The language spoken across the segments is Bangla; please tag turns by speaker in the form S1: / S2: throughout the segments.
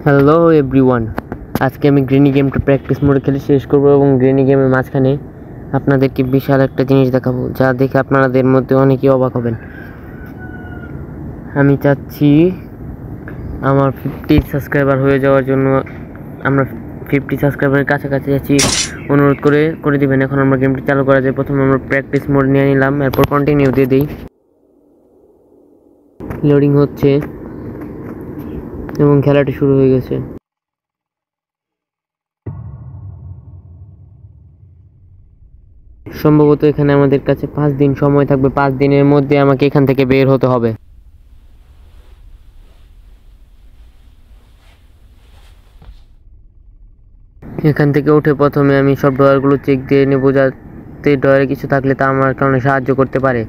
S1: হ্যালো এভরিওয়ান, আজকে আমি গ্রেনি গেমটা প্র্যাকটিস মোডে খেলে শেষ করবো এবং গ্রেনি গেমের মাঝখানে আপনাদেরকে বিশাল একটা জিনিস দেখাবো, যা দেখে আপনাদের মধ্যে অনেকেই অবাক হবেন। আমি চাচ্ছি আমার 50 সাবস্ক্রাইবার হয়ে যাওয়ার জন্য, আমরা 50 সাবস্ক্রাইবারের কাছাকাছি যাচ্ছি। অনুরোধ করে দিবেন। এখন আমরা গেমটি চালু করা যায়। প্রথমে আমরা প্র্যাকটিস মোড নিয়ে নিলাম, এরপর কন্টিনিউ দিয়ে দিই। লোডিং হচ্ছে এবং খেলাটি শুরু হয়ে গেছে। সম্ভবত এখানে আমাদের কাছে 5 দিন সময় থাকবে। 5 দিনের মধ্যে আমাকে এখান থেকে বের হতে হবে। এখান থেকে উঠে প্রথমে আমি সব ড্রয়ারগুলো চেক দিয়ে নেব, যাতে ড্রয়ারে কিছু থাকলে তা আমার কারণে সাহায্য করতে পারে।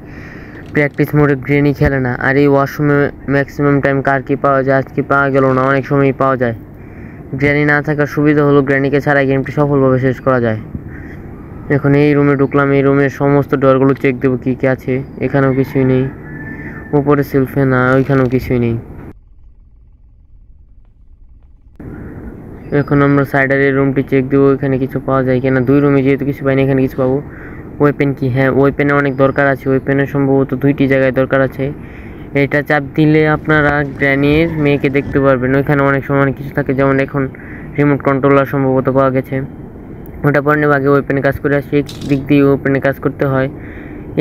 S1: প্র্যাকটিস মোডে গ্রেনি খেলে না, আর এই ওয়াশরুমে ম্যাক্সিমাম টাইম কার কি পাওয়া যায়, আজকে পাওয়া গেল না, অনেক সময়ই পাওয়া যায়। গ্র্যানি না থাকার সুবিধা হলো গ্র্যানিকে ছাড়াই গেমটি সফলভাবে শেষ করা যায়। এখন এই রুমে ঢুকলাম, এই রুমের সমস্ত ডোরগুলো চেক দেবো কী কী আছে। এখানেও কিছুই নেই, উপরে সেলফে না, ওইখানেও কিছুই নেই। এখন আমরা সাইডের এই রুমটি চেক দেবো, এখানে কিছু পাওয়া যায় কিনা। 2 রুমে যেহেতু কিছু পাইনি, এখানে কিছু পাবো। ওয়েপেন কি? হ্যাঁ, ওয়েপেনে অনেক দরকার আছে। ওয়েপেনের সম্ভবত 2টি জায়গায় দরকার আছে। এটা চাপ দিলে আপনারা গ্র্যানির মেয়েকে দেখতে পারবেন। ওইখানে অনেক সময় অনেক কিছু থাকে, যেমন এখন রিমোট কন্ট্রোলার সম্ভবত পাওয়া গেছে। ওটা পরে নেব, আগে ওয়েপেনে কাজ করে আসি। দিক দিয়ে ওয়েপেনে কাজ করতে হয়।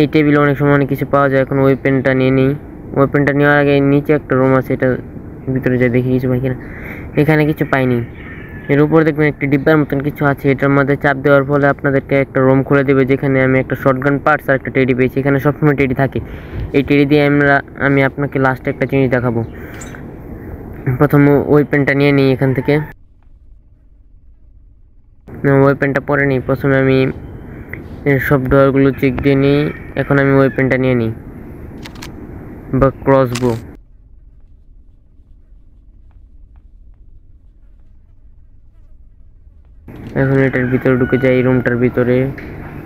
S1: এই টেবিলে অনেক সময় অনেক কিছু পাওয়া যায়। এখন ওয়েপেনটা নিয়ে নিই। ওয়েপেনটা নেওয়ার আগে নিচে একটা রুম আছে, এটা ভিতরে যাই দেখি কিছু পাই কিনা। এখানে কিছু পাইনি। এর উপরে দেখবেন একটি ডিব্বার মতন কিছু আছে, এটার মধ্যে চাপ দেওয়ার ফলে আপনাদেরকে একটা রুম খুলে দেবে, যেখানে আমি একটা শটগান পার্টস আর একটা টেডি পেয়েছি। এখানে সবসময় টেডি থাকে। এই টেডি দিয়ে আমি আপনাকে লাস্টে একটা জিনিস দেখাবো। প্রথম ওয়েপেনটা নিয়ে নিই এখান থেকে। ওয়েপেনটা পরে নিই। প্রথমে আমি সব ডোরগুলো চেক দিয়ে নিই। এখন আমি ওয়েপেনটা নিয়ে নিই, বা ক্রসবো। এখন এটার ভিতরে ঢুকে যাই, এই রুমটার ভিতরে।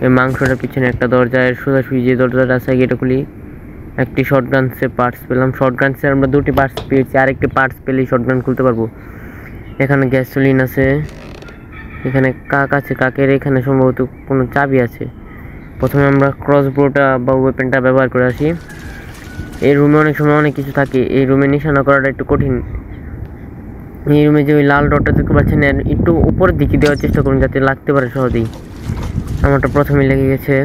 S1: এই মাংসটার পিছনে একটা দরজা, এর সোজাসুজি যে দরজাটা আছে এটা খুলি। একটি শটগানসের পার্টস পেলাম। শটগানসের আমরা 2টি পার্টস পেয়েছি, আরেকটি পার্টস পেলেই শটগান খুলতে পারবো। এখানে গ্যাসোলিন আছে, এখানে কাক আছে, কাকের এখানে সম্ভবত কোনো চাবি আছে। প্রথমে আমরা ক্রসবোটা বা ওয়েপেনটা ব্যবহার করে আসি। এই রুমে অনেক সময় অনেক কিছু থাকে, এই রুমে নিশানা করাটা একটু কঠিন। এই রুমে যে ওই লাল ডটটা দেখতে পাচ্ছেন, একটু উপরের দিকে দেওয়ার চেষ্টা করুন যাতে লাগতে পারে সহজেই। আমারটা প্রথমেই লেগে গেছে।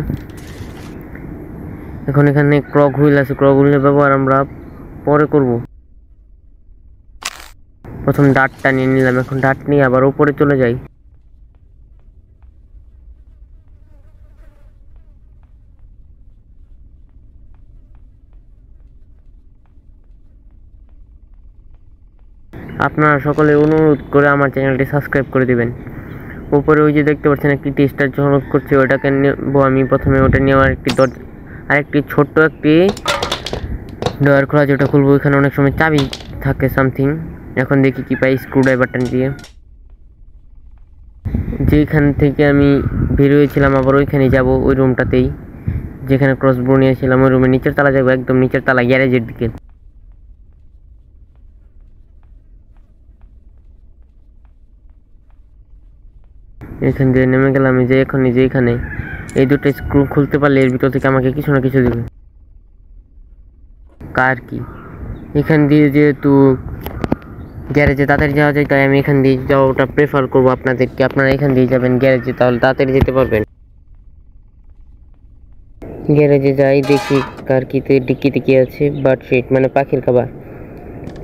S1: এখন এখানে ক্রক হুইল আছে, ক্রক হুইলের ব্যবহার আমরা পরে করব। প্রথম ডাটটা নিয়ে নিলাম, এখন ডাট নিয়ে আবার উপরে চলে যাই। আপনারা সকলে অনুরোধ করে আমার চ্যানেলটি সাবস্ক্রাইব করে দিবেন। উপরে ওই যে দেখতে পাচ্ছেন একটি টেস্টার ঝলক করছে, ওটাকে নেব আমি। প্রথমে ওটা নেওয়ার আরেকটি ছোট্ট একটি ডয়ার খোলা, যেটা খুলবো। এখানে অনেক সময় চাবি থাকে সামথিং। এখন দেখি কি পাই স্ক্রুড্রাইভারটা দিয়ে। যেখান থেকে আমি বেরিয়েছিলাম আবার ওইখানে যাব, ওই রুমটাতেই যেখানে ক্রসবো নিয়েছিলাম। ওই রুমের নিচের তলা যাবো, একদম নিচের তলা, গ্যারেজের দিকে। এখান দিয়ে নেমে গেলাম। যে এখন যে এখানে এই 2টা স্ক্রু খুলতে পারলে এর ভিতর থেকে আমাকে কিছু না কিছু দেবে। কার কি? এখান দিয়ে যেহেতু গ্যারেজে তাড়াতাড়ি যাওয়া যায়, তাই আমি এখান দিয়ে যাওয়াটা প্রেফার করবো আপনাদেরকে। আপনারা এখান দিয়ে যাবেন গ্যারেজে, তাহলে তাড়াতাড়ি যেতে পারবেন। গ্যারেজে যাই, দেখি কার কিতে ডিক্কিতে কি আছে। বার্ড ফিট মানে পাখির খাবার।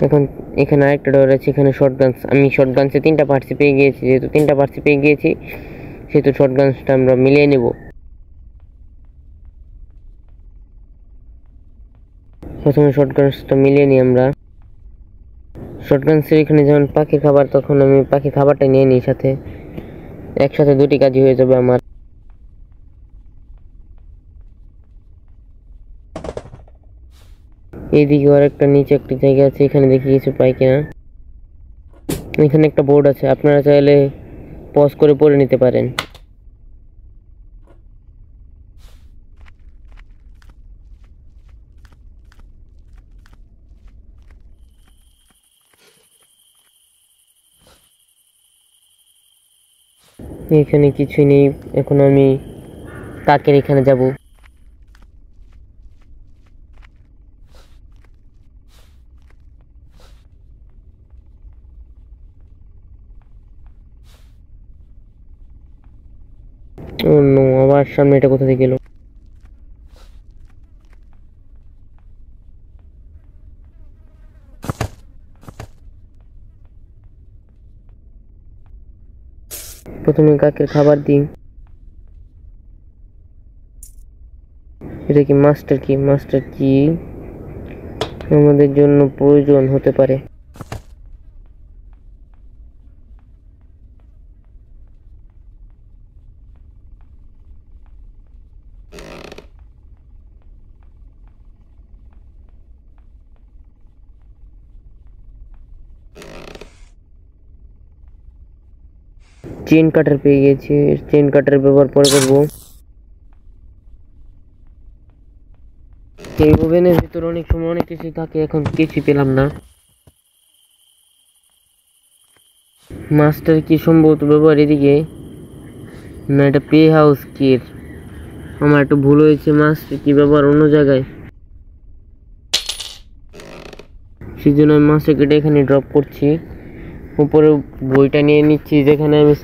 S1: এখন এখানে আরেকটা ডোর আছে, এখানে শর্টগানস। আমি শর্টগানসে 3টা পার্টস পেয়ে গিয়েছি। যেহেতু 3টা পার্টস পেয়ে গিয়েছি, সেহেতু শর্টগানসটা আমরা মিলিয়ে নেব। প্রথমে শর্টগানসটা মিলিয়ে নিই আমরা। শর্টগানসের এখানে যেমন পাখির খাবার, তখন আমি পাখির খাবারটা নিয়ে নিই সাথে। একসাথে 2টি কাজই হয়ে যাবে আমার। এইদিকে আর একটা নিচে একটা জায়গা আছে, এখানে দেখি কিছু পাই কিনা। এখানে একটা বোর্ড আছে, আপনারা চাইলে পজ করে পড়ে নিতে পারেন। এখানে কিছুই নেই। এখন আমি কাকের এখানে যাব। ও নো, আবার সামনে এটা কোথা থেকে গেল? প্রথমে কাকের খাবার দিই। এটা কি মাস্টার কি? মাস্টার কি আমাদের জন্য প্রয়োজন হতে পারে? চেন কাটার পেয়ে গেছি। চেন কাটার ব্যবহার পরে করবো। এই ওভেনের ভিতরে অনেক সময় অনেক কিছু থাকে, এখন কিছু পেলাম না। মাস্টার কি সম্ভবত ব্যবহার এদিকে, না এটা প্লে হাউস কি? আমার একটু ভুল হয়েছে, মাস্টার কি ব্যবহার অন্য জায়গায়, সেই জন্য আমি মাস্টার কিটা এখানে ড্রপ করছি। উপরে বইটা নিয়ে নিচ্ছি, যেখানে আমি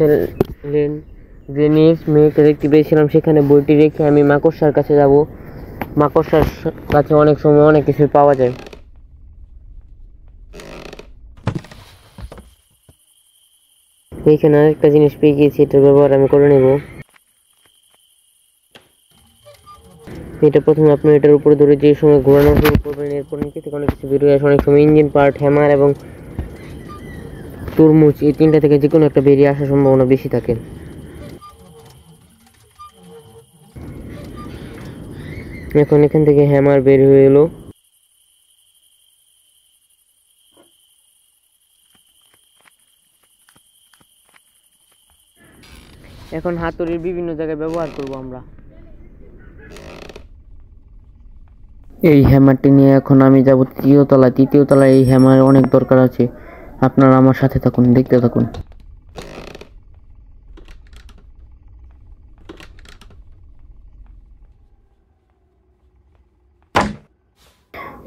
S1: মেয়েকে দেখতে পেয়েছিলাম, সেখানে বইটি রেখে আমি মাকড়সার কাছে যাব। মাকড়সার কাছে অনেক সময় অনেক কিছু পাওয়া যায়। এইখানে আরেকটা জিনিস পেয়ে গিয়েছি, এটার ব্যবহার আমি করে নেব। এটা প্রথমে আপনি এটার উপরে ধরে যে সময় ঘোরানো শুরু করবেন, এরপর নিচে থেকে অনেক কিছু বেরিয়ে আসে। অনেক সময় ইঞ্জিন পার্ট, হ্যামার এবং তরমুজ, এই তিনটা থেকে যে কোনো একটা বেরিয়ে আসার সম্ভাবনা বেশি থাকে। এখন এখান থেকে হ্যামার বের হয়ে এলো। এখন হাতুড়ির বিভিন্ন জায়গায় ব্যবহার করব আমরা। এই হ্যামারটি নিয়ে এখন আমি যাব তৃতীয় তলায়। তৃতীয় তলায় এই হ্যামার অনেক দরকার আছে। আপনারা আমার সাথে থাকুন, দেখতে থাকুন।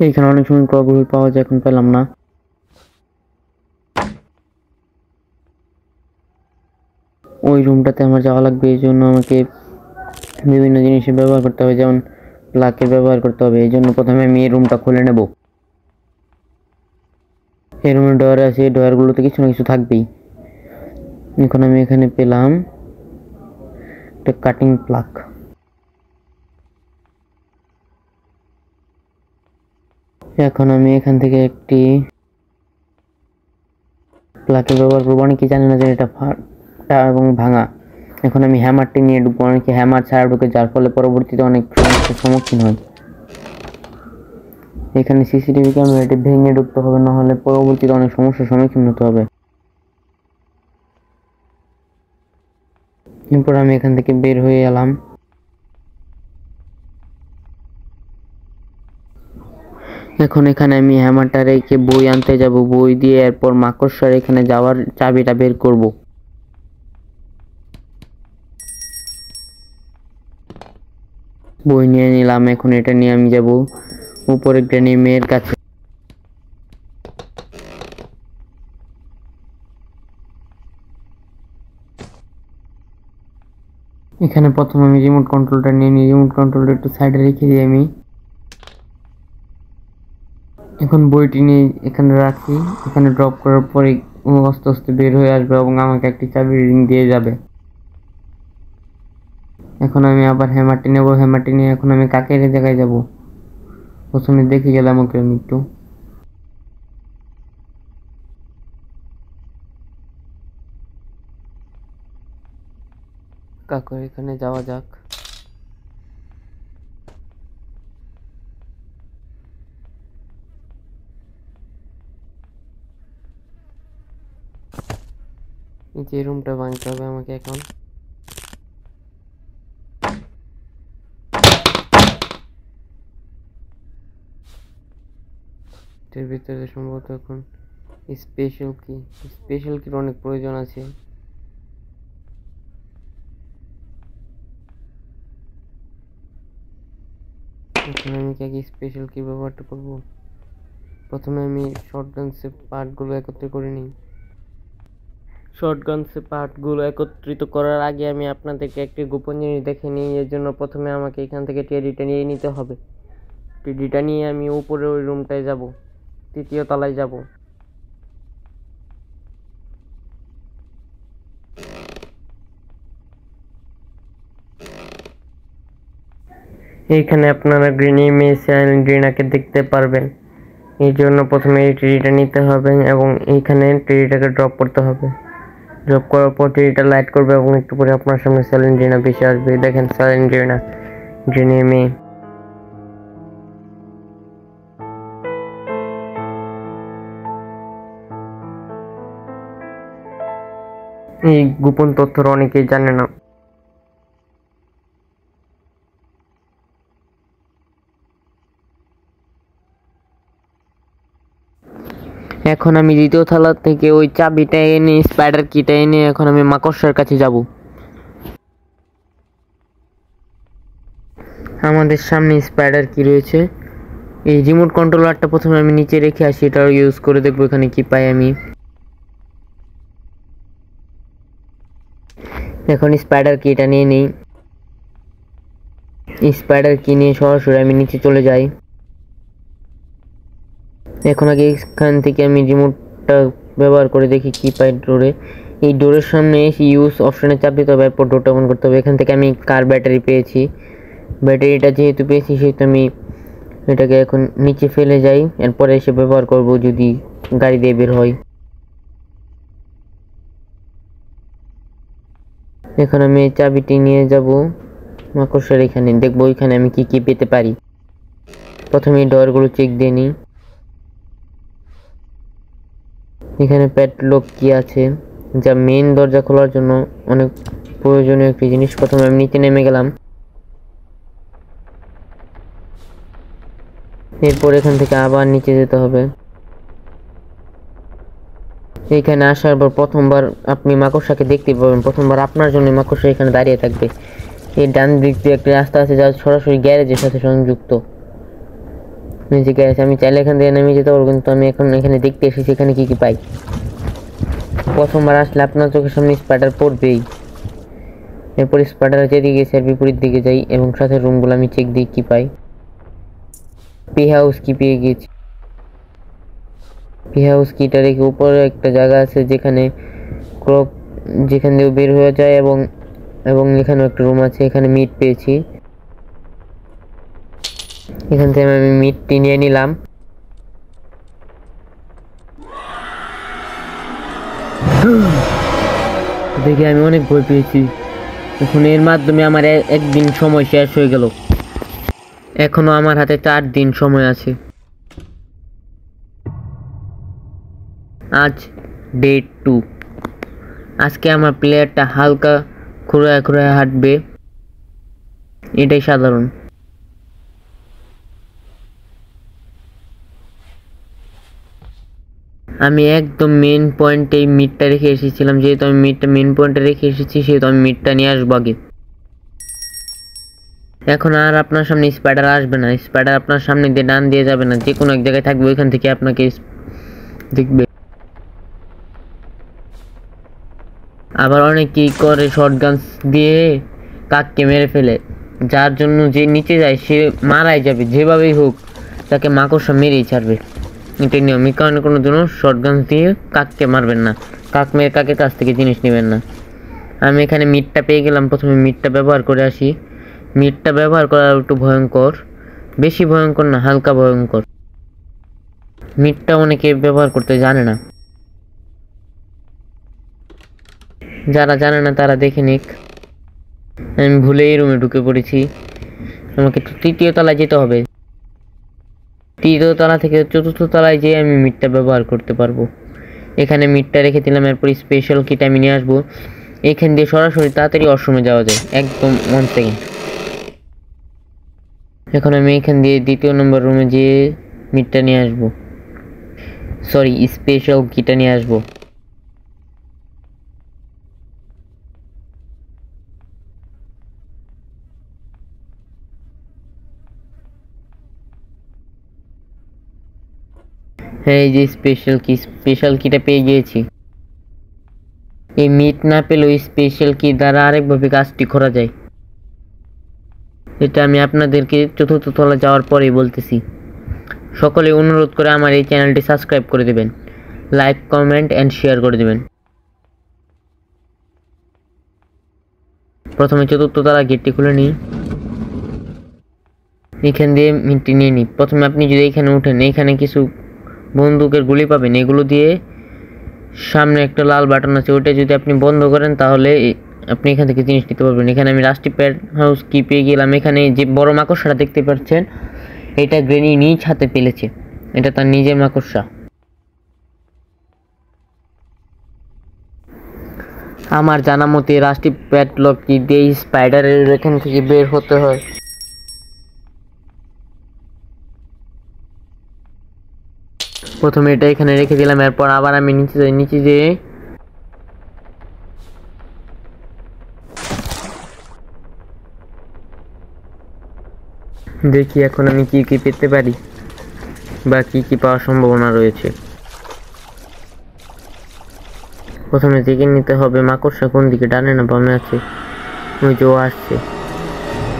S1: এইখানে অনেক সময় কবুল পাওয়া যায়, এখন পেলাম না। ওই রুমটাতে আমার যাওয়া লাগবে, এই জন্য আমাকে বিভিন্ন জিনিসের ব্যবহার করতে হবে, যেমন প্লাকের ব্যবহার করতে হবে। এই জন্য প্রথমে আমি এই রুমটা খুলে নেব। এই রুমের ডয়ার আছে, এই ডয়ারগুলোতে কিছু না কিছু থাকবেই। এখন আমি এখানে পেলাম একটা কাটিং প্লাক। এখন আমি এখান থেকে একটি প্লাকের ব্যবহার করবো। অনেকে জানে না যে এটা ফাটা এবং ভাঙা। এখন আমি হ্যামারটি নিয়ে ঢুকবো। অনেকে হ্যামার ছাড়া ঢুকে, যার ফলে পরবর্তীতে অনেক সমস্যার সম্মুখীন হয়। এখানে সিসিটিভি ক্যামেরাটি ভেঙে ঢুকতে হবে, না হলে পরবর্তীতে অনেক সমস্যার সম্মুখীন হতে হবে। এরপর আমি এখান থেকে বের হয়ে এলাম। এখন এখানে আমি হ্যামারটা রেখে বই আনতে যাব। বই দিয়ে এরপর মাকড়সার এখানে যাওয়ার চাবিটা বের করব। বই নিয়ে নিলাম। এখন এটা নিয়ে আমি যাব উপরে গ্র্যানি মেয়ের কাছে। এখানে প্রথম আমি রিমোট কন্ট্রোলটা নিয়ে নিই। রিমোট কন্ট্রোলটা একটু সাইডে রেখে দিই আমি। এখন বইটি নিয়ে এখানে রাখি। এখানে ড্রপ করার পরে আস্তে আস্তে বের হয়ে আসবে এবং আমাকে একটি চাবি রিং দিয়ে যাবে। এখন আমি আবার হ্যামারটি নেব। হ্যামারটি নিয়ে এখন আমি কাকের জায়গায় যাব। প্রথমে দেখে গেলাম ওকে আমি একটু। কাকের এখানে যাওয়া যাক। যে রুমটা ভাঙতে হবে আমাকে এখন। এর ভিতরে সম্ভবত এখন স্পেশাল কি, স্পেশাল কির অনেক প্রয়োজন আছে। আমি কি আগে স্পেশাল কি ব্যবহারটা করব? প্রথমে আমি শটগানসের পার্টগুলো একত্রিত করে নিই। শটগানসের পার্টগুলো একত্রিত করার আগে আমি আপনাদেরকে একটি গোপন জিনিস দেখে নিই। এর জন্য প্রথমে আমাকে এখান থেকে টেডিটা নিয়ে নিতে হবে। টেডিটা নিয়ে আমি উপরে ওই রুমটায় যাব, 3য় তলায় যাব। এইখানে আপনারা গ্রিনি মেস গ্রিনাকে দেখতে পারবেন। এই জন্য প্রথমে এই ট্রিটা নিতে হবে এবং এইখানে ট্রিটাকে ড্রপ করতে হবে। ড্রপ করার পর ট্রিটা লাইট করবে এবং একটু পরে আপনার সামনে স্যালেন্ড্রিনা বেশি আসবে। দেখেন স্যালেন্ড্রিনা, গ্রিনি মেয়ে। এই গোপন তথ্য অনেকেই জানে না। এখন আমি 2য় তলা থেকে ওই চাবিটা এনে, স্পাইডার কিটা এনে এখন আমি মাকড়সার কাছে যাব। আমাদের সামনে স্পাইডার কি রয়েছে। এই রিমোট কন্ট্রোলারটা প্রথমে আমি নিচে রেখে আসি, এটা ইউজ করে দেখবো এখানে কি পাই আমি। এখন স্পাইডার কিটা নিয়ে নিই। স্পাইডার কি নিয়ে সরাসরি আমি নিচে চলে যাই। এখন আগে এখান থেকে আমি রিমোটটা ব্যবহার করে দেখি কি পাই ডোরে। এই ডোরের সামনে এসে ইউজ অপশনে চাপ দিতে হবে, এরপর ডোরটা অন করতে হবে। এখান থেকে আমি কার ব্যাটারি পেয়েছি। ব্যাটারিটা যেহেতু পেয়েছি সেহেতু আমি এটাকে এখন নিচে ফেলে যাই, এরপরে এসে ব্যবহার করব যদি গাড়ি দিয়ে বের হয়। এখন আমি এই চাবিটি নিয়ে যাব মাকড়সার এখানে, দেখবো এখানে আমি কি কি পেতে পারি। প্রথমে এই ডোরগুলো চেক দিয়ে নিই। এখানে প্যাডলক কি আছে, যা মেইন দরজা খোলার জন্য অনেক প্রয়োজনীয় একটি জিনিস। প্রথমে আমি নিচে নেমে গেলাম। এরপর এখান থেকে আবার নিচে যেতে হবে। এখানে আসার পর প্রথমবার আপনি মাকড়সাকে দেখতে পাবেন। প্রথমবার আপনার জন্য মাকড়সা এখানে দাঁড়িয়ে থাকবে। এই ডান দিক দিয়ে একটা রাস্তা আছে যা সরাসরি গ্যারেজের সাথে সংযুক্ত। নিচে গ্যারেজ, আমি চাইলে এখান থেকে নেমে যেতে পারবো, কিন্তু আমি এখন এখানে দেখতে এসেছি এখানে কি কি পাই। প্রথমবার আসলে আপনার চোখের সামনে স্পাইডার পড়বেই। এরপর স্পাইডার যেদিকে গেছে এর বিপরীত দিকে যাই এবং সাথে রুমগুলো আমি চেক দিই কি পাই। পি হাউস কি পেয়ে গেছি। পি হাউস কিটা রেখে উপরে একটা জায়গা আছে যেখানে ক্রক, যেখান দিয়ে বের হয়ে যায় এবং এবং এখানে একটা রুম আছে, এখানে মিট পেয়েছি। এখান থেকে আমি মিটটি নিয়ে নিলাম। দেখে আমি অনেক ভয় পেয়েছি। এখন এর মাধ্যমে আমার একদিন সময় শেষ হয়ে গেল। এখনো আমার হাতে 4 দিন সময় আছে। আজ ডে 2। আজকে আমার প্লেয়ারটা হালকা খুঁড়ায় খুঁড়ায় হাঁটবে, এটাই সাধারণ। আমি একদম মেন পয়েন্টে মিটটা রেখে এসেছিলাম, যেহেতু আমি মিটটা মেন পয়েন্টে রেখে এসেছি সেহেতু আমি মিটটা নিয়ে আসবো আগে। এখন আর আপনার সামনে স্পাইডার আসবে না, স্পাইডার আপনার সামনে দিয়ে ডান দিয়ে যাবে না, যে কোনো এক জায়গায় থাকবে, ওইখান থেকে আপনাকে দেখবে। আবার অনেকেই করে শটগান দিয়ে কাককে মেরে ফেলে, যার জন্য যে নিচে যায় সে মারাই যাবে, যেভাবেই হোক তাকে মাকড়সা মেরেই ছাড়বে। এটাই নিয়ম। এই কারণে কোনো দিনও শটগান দিয়ে কাককে মারবেন না, কাক মেরে কাকের কাছ থেকে জিনিস নেবেন না। আমি এখানে মিটটা পেয়ে গেলাম, প্রথমে মিটটা ব্যবহার করে আসি। মিটটা ব্যবহার করা একটু ভয়ঙ্কর, বেশি ভয়ঙ্কর না, হালকা ভয়ঙ্কর। মিটটা অনেকে ব্যবহার করতে জানে না, যারা জানে না তারা দেখে নিক। আমি ভুলে এই রুমে ঢুকে পড়েছি। আমাকে তো 3য় তলায় যেতে হবে। 3য় তলা থেকে 4র্থ তলায় যেয়ে আমি মিটটা ব্যবহার করতে পারবো। এখানে মিটটা রেখে দিলাম, এরপর স্পেশাল কিটা আমি নিয়ে আসবো। এখান দিয়ে সরাসরি তাড়াতাড়ি ওয়াশরুমে যাওয়া যায়, একদম 1 সেকেন্ড। এখন আমি এখান দিয়ে 2য় নম্বর রুমে যেয়ে মিটটা নিয়ে আসবো, সরি স্পেশাল কিটা নিয়ে আসবো। হ্যাঁ, এই যে স্পেশাল কিটা পেয়ে গিয়েছি। এই মিট না পেলেও স্পেশাল কি দ্বারা আরেকভাবে কাজটি করা যায়। এটা আমি আপনাদেরকে চতুর্থ তলা যাওয়ার পরেই বলতেছি। সকলে অনুরোধ করে আমার এই চ্যানেলটি সাবস্ক্রাইব করে দেবেন, লাইক, কমেন্ট অ্যান্ড শেয়ার করে দেবেন। প্রথমে চতুর্থ তলা গেটটি খুলে নিই, এখান দিয়ে মিটটি নিয়ে নিই। প্রথমে আপনি যদি এখানে উঠেন, এখানে কিছু বন্দুকের গুলি পাবেন। এগুলো দিয়ে সামনে একটা লাল বাটন আছে, ওটা যদি আপনি বন্ধ করেন তাহলে আপনি এখান থেকে জিনিস নিতে পারবেন। এখানে আমি রাস্টি প্যাড হাউস কি পেয়ে গেলাম। এখানে যে বড় মাকড়সাটা দেখতে পাচ্ছেন, এটা গ্রেনি নিজ হাতে ফেলেছে, এটা তার নিজের মাকড়সা। আমার জানা মতে রাস্টি প্যাড লক কি দিয়ে স্পাইডারের এখান থেকে বের হতে হয়। প্রথমে এটা এখানে রেখে দিলাম, এরপর আবার আমি নিচে যেয়ে দেখি এখন আমি কি কি পেতে পারি বা কি কি পাওয়ার সম্ভাবনা রয়েছে। প্রথমে দেখে নিতে হবে মাকড়সা কোন দিকে, ডানে না বামে আছে। ওই যে ও আসছে,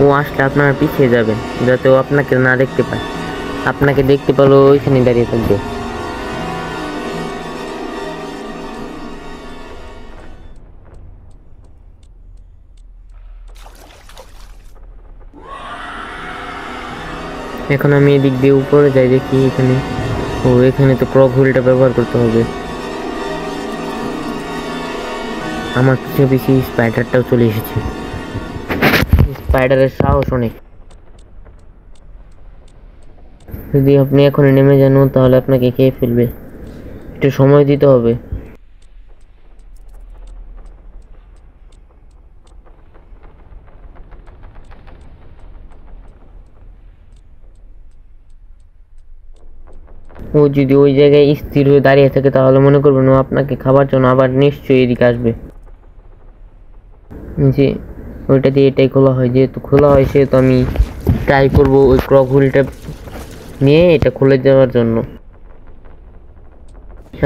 S1: ও আসলে আপনারা পিছিয়ে যাবেন যাতে ও আপনাকে না দেখতে পায়। আপনাকে দেখতে পেলেও ওইখানে দাঁড়িয়ে থাকবে। এখন আমি এদিক দিয়ে উপরে যাই, দেখি এখানে এখানে তো ক্রক হুইলটা ব্যবহার করতে হবে। আমার পিছিয়ে পিছিয়ে স্পাইডারটাও চলে এসেছে। স্পাইডারের সাহস অনেক। যদি আপনি এখন নেমে যান তাহলে আপনাকে খেয়ে ফেলবে, একটু সময় দিতে হবে। ও যদি ওই জায়গায় স্থির হয়ে দাঁড়িয়ে থাকে তাহলে মনে করবেন ও আপনাকে খাবার জন্য আবার নিশ্চয়ই এদিকে আসবে। যে ওইটা দিয়ে এটাই খোলা হয়, যেহেতু খোলা হয় সেহেতু আমি ট্রাই করবো ওই ক্রক হুইলটা নিয়ে এটা খুলে দেওয়ার জন্য।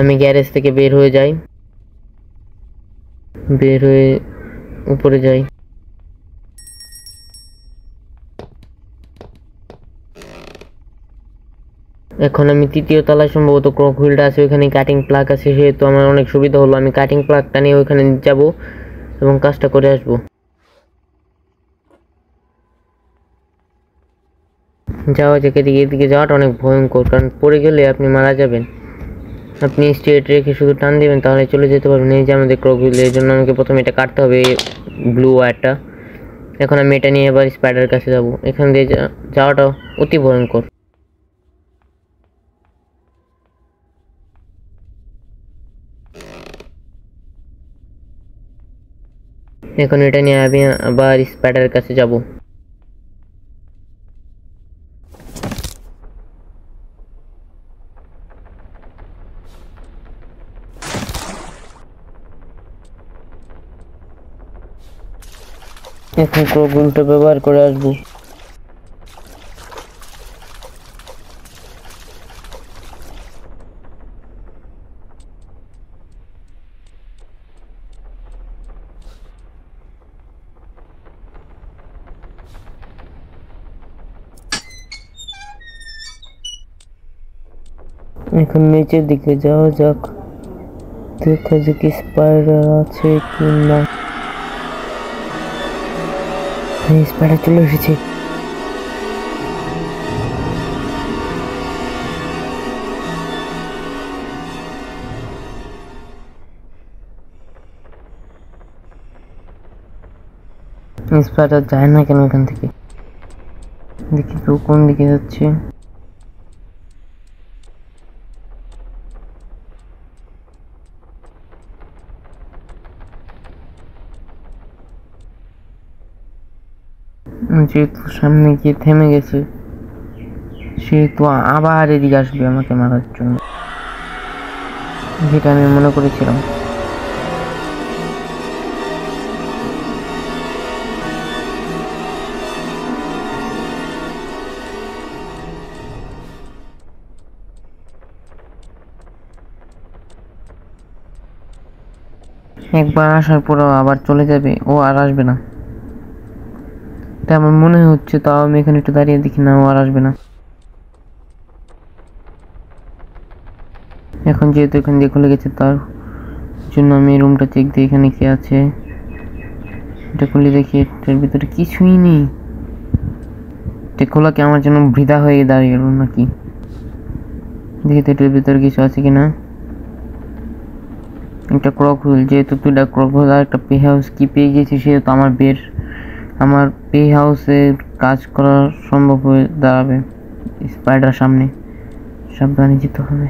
S1: আমি গ্যারেজ থেকে বের হয়ে যাই, বের হয়ে উপরে যাই। এখন আমি তৃতীয় তলায় সম্ভবত ক্রক হুইলটা আছে, ওইখানে কাটিং প্লাগ আছে, সেহেতু আমার অনেক সুবিধা হলো। আমি কাটিং প্লাগটা নিয়ে ওইখানে যাব এবং কাজটা করে আসবো। যাওয়া যাক, এদিকে যাওয়াটা অনেক ভয়ঙ্কর, কারণ পড়ে গেলে আপনি মারা যাবেন। আপনি স্ট্রেট রেখে শুধু টান দিবেন তাহলে চলে যেতে পারবেন। এই যে আমাদের ক্রক হুইল, এর জন্য আমাকে প্রথমে এটা কাটতে হবে, ব্লু ওয়্যারটা। এখন আমি এটা নিয়ে এবার স্পাইডারের কাছে যাব। এখান দিয়ে যাওয়াটা অতি ভয়ঙ্কর। এখন এটা নিয়ে আমি আবার স্পাইডারের কাছে যাব। এখন ক্রক হুইলটা ব্যবহার করে আসবো। এখন নিচের দিকে যাওয়া যাক, দেখা যাক স্পাইডার আছে কি না। স্পাইডার চলে এসেছে। স্পাইডার যায় না কেন এখান থেকে, দেখি তো কোন দিকে যাচ্ছে। যেহেতু সামনে গিয়ে থেমে গেছে সেহেতু আবার এদিকে আসবে আমাকে মারার জন্য, যেটা আমি মনে করেছিলাম। একবার আসার পরও আবার চলে যাবে, ও আর আসবে না। তাই আমার মনে হচ্ছে, তাও আমি এখানে একটু দাঁড়িয়ে দেখি না, ও আর আসবে না। এখন যেহেতু এখান দিয়ে খুলে গেছে, তার জন্য আমি রুমটা চেক দিই এখানে কি আছে। এটা খুলে দেখি, এটার ভিতরে কিছুই নেই। এটা খোলা কি আমার জন্য বৃথা হয়ে দাঁড়িয়ে গেল নাকি? দেখি তো এটার ভিতরে কিছু আছে কিনা। একটা ক্রক হুইল, যেহেতু দুইটা ক্রক হুইল আর একটা পে হাউস কি পেয়ে গেছি, সেহেতু আমার পে হাউসের কাজ করা সম্ভব হয়ে দাঁড়াবে। স্পাইডার সামনে, সাবধানে যেতে হবে।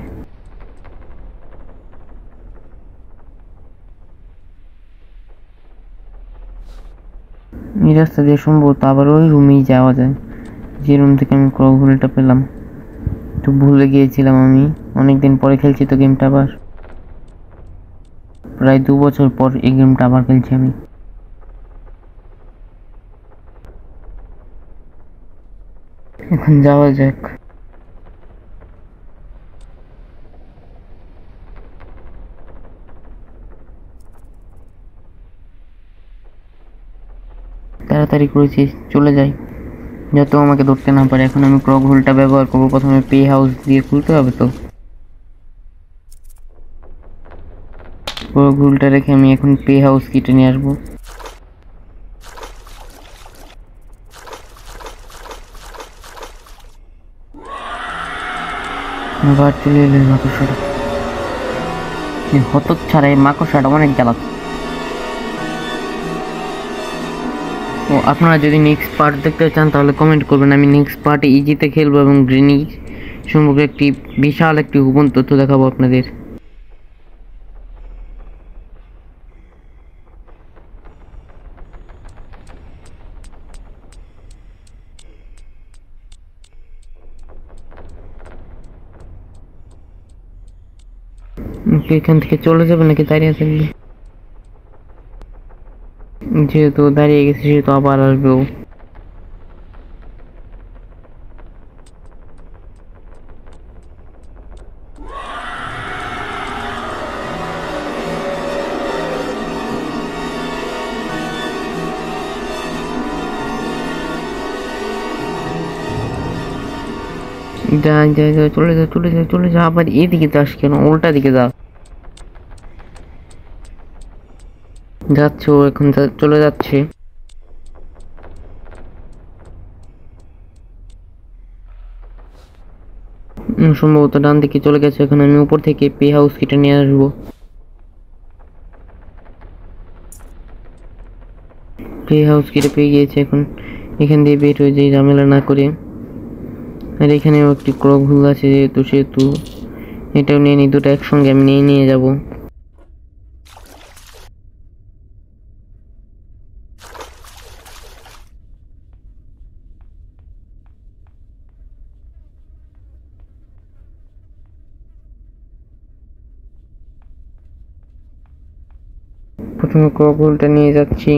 S1: এই রাস্তা দিয়ে সম্ভবত আবার ওই রুমেই যাওয়া যায়, যে রুম থেকে আমি ক্রক হুইলটা পেলাম। তো ভুলে গিয়েছিলাম, আমি অনেকদিন পরে খেলছি তো গেমটা আবার, প্রায় 2 বছর পর এই গেমটা আবার খেলছি আমি। এখন যাওয়া যাক। তাড়াতাড়ি করেছি, চলে যাই, যত আমাকে ধরতে না পারে। এখন আমি ক্রক হুইলটা ব্যবহার করবো, প্রথমে পে হাউস দিয়ে খুলতে হবে। তো ক্রক হুইলটা রেখে আমি এখন পে হাউস কিটে নিয়ে আসবো। আবার চলে এলো মাকড়সাটা। হতক ছাড়া এই মাকড়সাটা অনেক জ্বালাত। ও, আপনারা যদি নেক্সট পার্ট দেখতে চান তাহলে কমেন্ট করবেন, আমি নেক্সট পার্টে ইজিতে খেলবো এবং গ্রেনি সম্পর্কে বিশাল একটি গোপন তথ্য দেখাবো আপনাদের। এখান থেকে চলে যাবে নাকি দাঁড়িয়ে থাকবে? যেহেতু দাঁড়িয়ে গেছে সেহেতু আবার আসবে ও। যা যা যা, চলে যা চলে যা চলে যা। আবার এদিকে যাস কেন? উল্টা দিকে যা। যাচ্ছে ও, এখন চলে যাচ্ছে। সম্ভবত ডান দিকে চলে গেছে। এখন আমি উপর থেকে পে হাউস কিটা নিয়ে আসবো। পে হাউস কিটা পেয়ে গিয়েছে, এখন এখান দিয়ে বের হয়ে যাই ঝামেলা না করে। আর এখানেও একটি ক্রক হুইল আছে, যেহেতু সেহেতু এটাও নিয়ে নিই, দুটো একসঙ্গে আমি নিয়ে যাবো। প্রথমে ক্রক হুইলটা নিয়ে যাচ্ছি।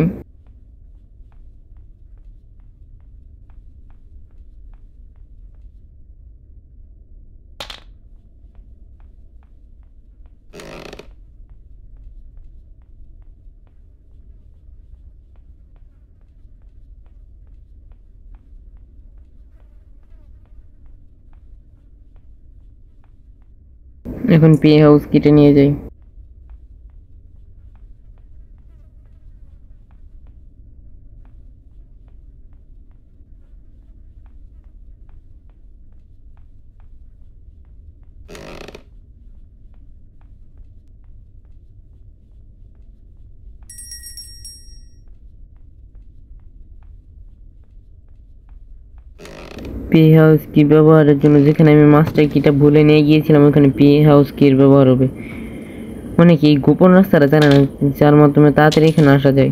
S1: এখন পে হাউস কিটে নিয়ে যাই। পে হাউস কি ব্যবহারের জন্য, যেখানে আমি মাস্টার কিটা ভুলে নিয়ে গিয়েছিলাম, ওখানে পে হাউস কির ব্যবহার হবে। মানে কি গোপন রাস্তাটা জানে না, যার মাধ্যমে তাড়াতাড়ি এখানে আসা যায়।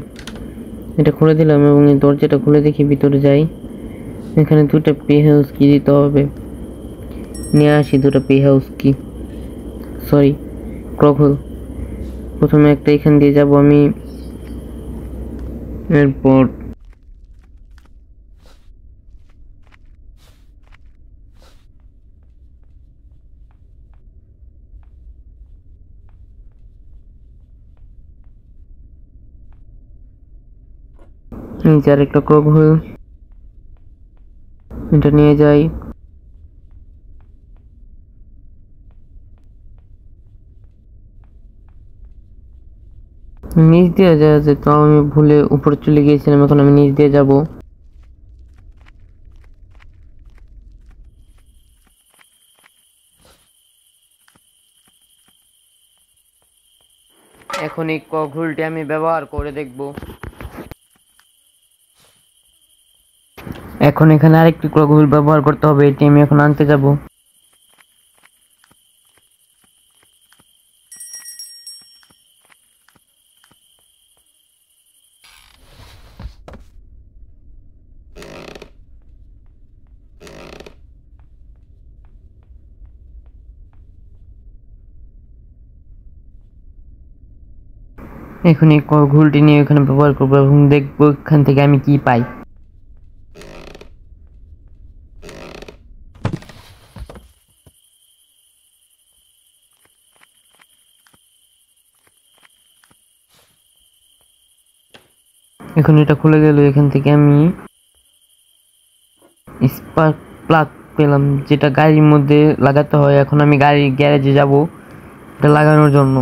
S1: এটা খুলে দিলাম এবং এই দরজাটা খুলে দেখি ভিতরে যাই। এখানে দুটো পে হাউস কি দিতে হবে, নিয়ে আসি দুটো পে হাউস কি, সরি ক্রক হুইল। প্রথমে একটা এখান দিয়ে যাব আমি, এরপর এই যে আরেকটা ক্রোকোডাইল, এটা নিয়ে যাই। নিচ দিয়ে যাওয়া যেত, আমি ভুলে উপরে চলে গিয়েছিলাম, এখন আমি নিচ দিয়ে যাব। এখন এই ক্রোকোডাইলটি আমি ব্যবহার করে দেখব। এখন এখানে আরেকটি ক্রোকোডাইল ব্যবহার করতে হবে, এটি আমি এখন আনতে যাব। এখন এই ঘুলটি নিয়ে এখানে ব্যবহার করবো এবং দেখবো এখান থেকে আমি কি পাই। এখন এটা খুলে গেল, এখান থেকে আমি স্পার্ক প্লাগ পেলাম, যেটা গাড়ির মধ্যে লাগাতে হয়। এখন আমি গাড়ির গ্যারেজে যাব এটা লাগানোর জন্য।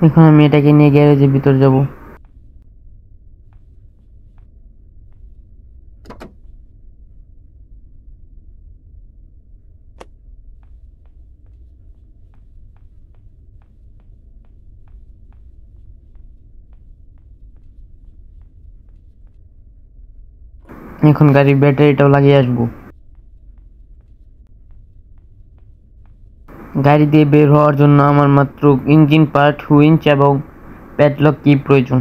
S1: এখন আমি এটাকে নিয়ে গ্যারেজের ভিতর যাব। এখন গাড়ির ব্যাটারিটাও লাগিয়ে আসবো। গাড়ি দিয়ে বের হওয়ার জন্য আমার মাত্র ইঞ্জিন পার্ট, হুইঞ্চ এবং প্যাডলক কি প্রয়োজন।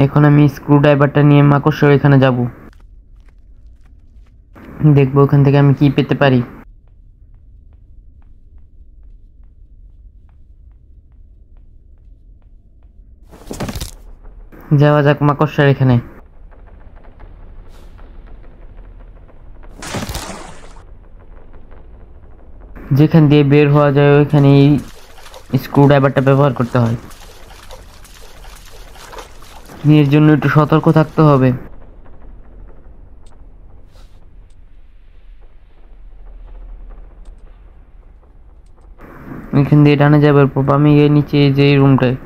S1: এখন আমি স্ক্রু ড্রাইভারটা নিয়ে মাকড়সার এখানে যাব, দেখবো ওখান থেকে আমি কি পেতে পারি। যাওয়া যাক মাকড়সার এখানে। যেখান দিয়ে বের হওয়া যায় ওইখানে স্ক্রু ড্রাইভারটা ব্যবহার করতে হয়। এর জন্য একটু সতর্ক থাকতে হবে। এখান দিয়ে ডানে যাবার পর আমি এই নিচে যে রুমটায়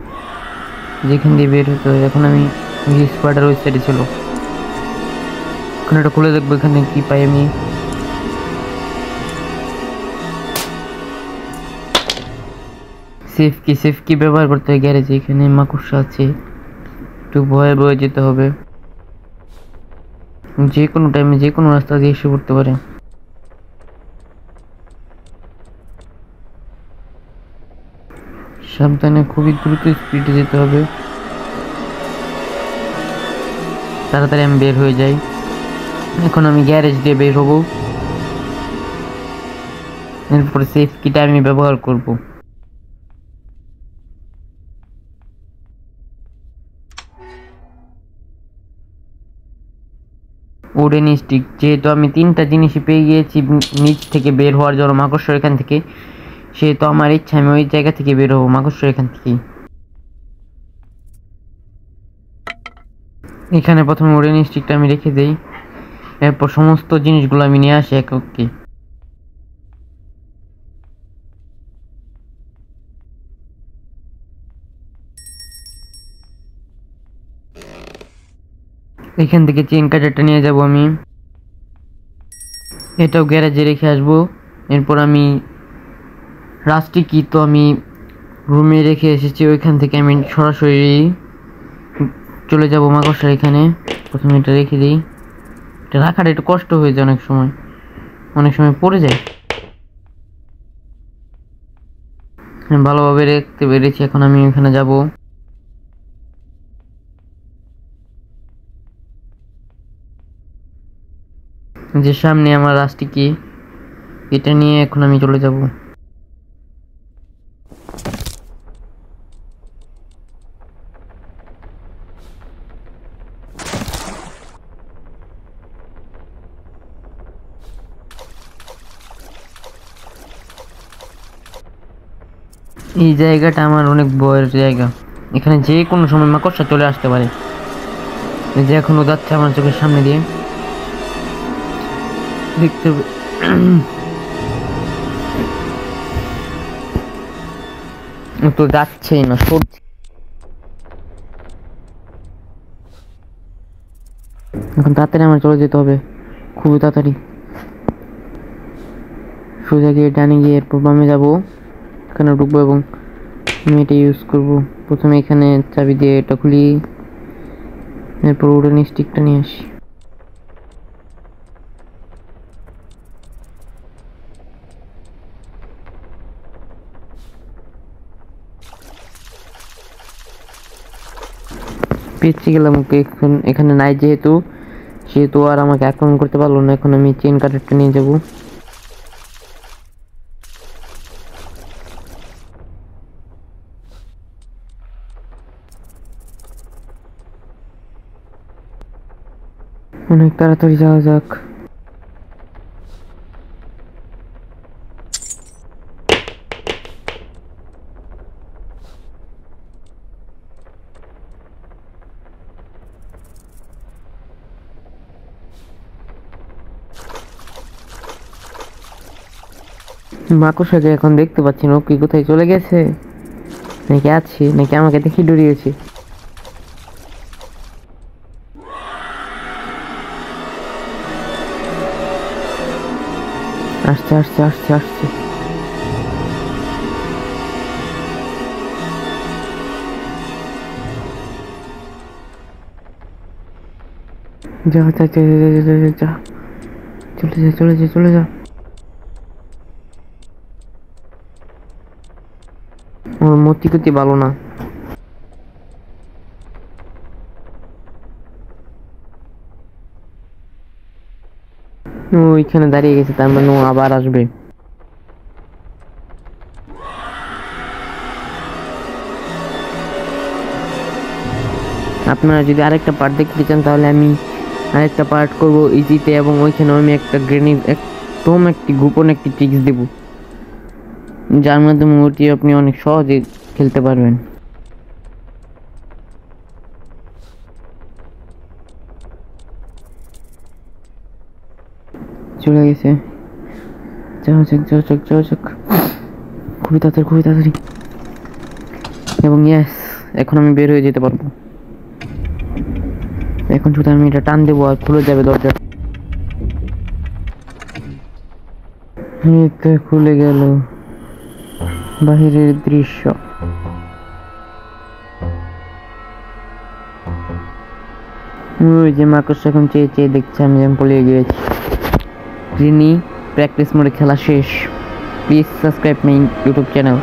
S1: যেখান দিয়ে বের হতে হয়, এখন আমি স্পাইডার ওই সাইডে ছিল, এখন এটা খুলে দেখবো এখানে কি পাই আমি। সেফ কি ব্যবহার করতে হয় গ্যারেজে। এখানে মাকড়সা আছে, একটু ভয়ে ভয়ে যেতে হবে, যে কোনো টাইমে যে কোনো রাস্তা দিয়ে এসে পড়তে পারে। সাবধানে, খুবই দ্রুত স্পিডে যেতে হবে, তাড়াতাড়ি আমি বের হয়ে যাই। এখন আমি গ্যারেজ দিয়ে বের হবো, এরপরে সেফ কিটা আমি ব্যবহার করব। উডেন স্টিক, যেহেতু আমি তিনটা জিনিসই পেয়ে গিয়েছি নিচ থেকে বের হওয়ার জন্য মাকড়সার এখান থেকে, সেহেতু আমার ইচ্ছা আমি ওই জায়গা থেকে বের হবো, মাকড়সার এখান থেকে। এখানে প্রথমে উডেন স্টিকটা আমি রেখে দেই, এরপর সমস্ত জিনিসগুলো আমি নিয়ে আসি একে। এখান থেকে চেন কাটারটা নিয়ে যাব আমি, এটাও গ্যারেজে রেখে আসবো। এরপর আমি রাস্টি কি তো আমি রুমে রেখে এসেছি, ওইখান থেকে আমি সরাসরি চলে যাব মাকড়সার এখানে। প্রথমে এটা রেখে দিই, এটা রাখাটা একটু কষ্ট হয়ে যায়, অনেক সময় পড়ে যায়। ভালোভাবে রাখতে পেরেছি, এখন আমি এখানে যাব। যে সামনে আমার রাস্টি কি, এটা নিয়ে এখন আমি চলে যাব। এই জায়গাটা আমার অনেক ভয়ের জায়গা, এখানে যে কোনো সময় মাকড়সা চলে আসতে পারে। এই যে এখনো যাচ্ছে আমার চোখের সামনে দিয়ে, দেখতে তো যাচ্ছেই না, সরছে। এখন তাড়াতাড়ি আমার চলে যেতে হবে, খুবই তাড়াতাড়ি। সোজা গিয়ে ডানে গিয়ে এরপর বামে যাবো, এখানে ঢুকবো এবং আমি এটা ইউজ করবো। প্রথমে এখানে চাবি দিয়ে এটা খুলি, এরপর উডেন স্টিকটা নিয়ে আসি। পেঁচে গেলাম ওকে, এখন এখানে নাই যেহেতু সেহেতু আর আমাকে আক্রমণ করতে পারলো না। এখন আমি চেন কাটারটা নিয়ে যাব। অনেক তাড়াতাড়ি যাওয়া যাক। মাকড়সাকে এখন দেখতে পাচ্ছি না, কি কোথায় চলে গেছে নাকি আছে, নাকি আমাকে দেখে ডরিয়েছে। আসছে আসছে আসছে আসছে, যা যা যা যা যা, চলে যা চলে যা চলে যা। ওর মতি গতি ভালো না। ওইখানে দাঁড়িয়ে গেছে, তার মানে ও আবার আসবে। আপনারা যদি আরেকটা পার্ট দেখতে চান তাহলে আমি আরেকটা পার্ট করব ইজিতে, এবং ওইখানে আমি একটা গ্রেনেড, একদম একটি গোপন একটি ট্রিক্স দেব, যার মাধ্যমে ওটি আপনি অনেক সহজে খেলতে পারবেন। চলে গেছে, যাওয়া যাক যাওয়া যাক যাওয়া যাক, খুবই তাড়াতাড়ি খুবই তাড়াতাড়ি। এবং ইয়েস, এখন আমি বের হয়ে যেতে পারবো। এখন শুধু আমি এটা টান দেবো আর খুলে যাবে দরজা। এটা খুলে গেল, বাহিরের দৃশ্য। ওই যে মাকড়সা এখন চেয়ে চেয়ে দেখছে আমি যেমন পলিয়ে গিয়েছি। যিনি প্র্যাকটিস মোডে খেলা শেষ। Please subscribe my YouTube channel.